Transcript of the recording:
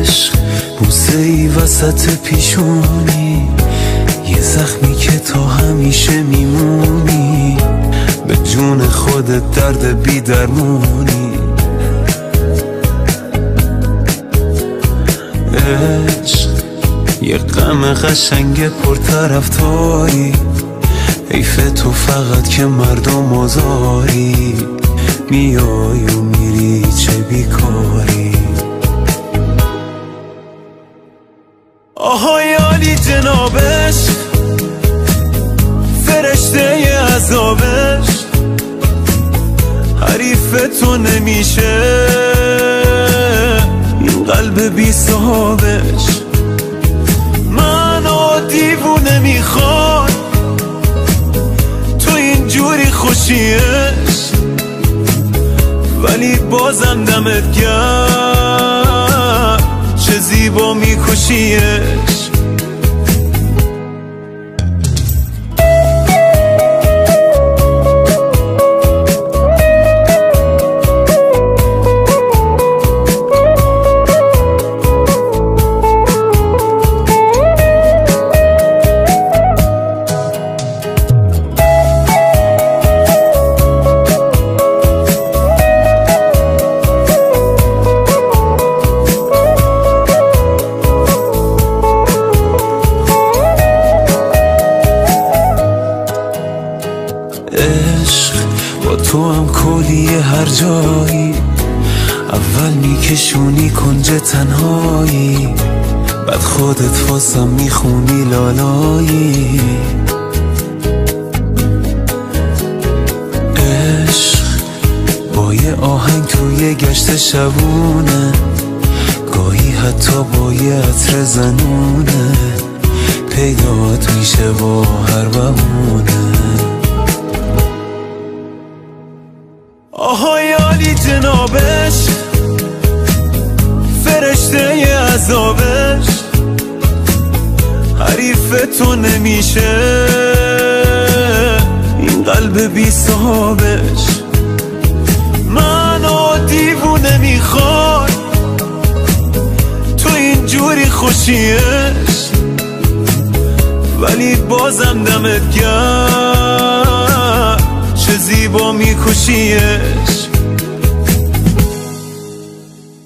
عشق بوسه ای وسط پیشونی، یه زخمی که تا همیشه میمونی، به جون خودت درد بی درمونی. عشق یه غم قشنگ پرطرفداری، حیف تو فقط که مردم آزاری، میای و میری چه بیکاری. آهای عالی جنابش، فرشته عذابش، حریف تو نمیشه این قلب بی صاحبش. منو دیوونه میخواد تو اینجوری خوشیش، ولی بازم دمت گرم چه زیبا میکشیش. عشق با تو هم کلیه هر جایی، اول میکشونی کنج تنهایی، بعد خودت واسم میخونی لالایی. عشق با یه آهنگ توی گشت شبونه، گاهی حتی با یه عطر زنونه، پیدات میشه با هر بهونه. آهای عالی جنابش، فرشته عذابش، حریف تو نمیشه این قلب بی صاحبش. منو دیوونه میخواد تو اینجوری خوشیش، ولی بازم دمت گرم چه زیبا میکشیش.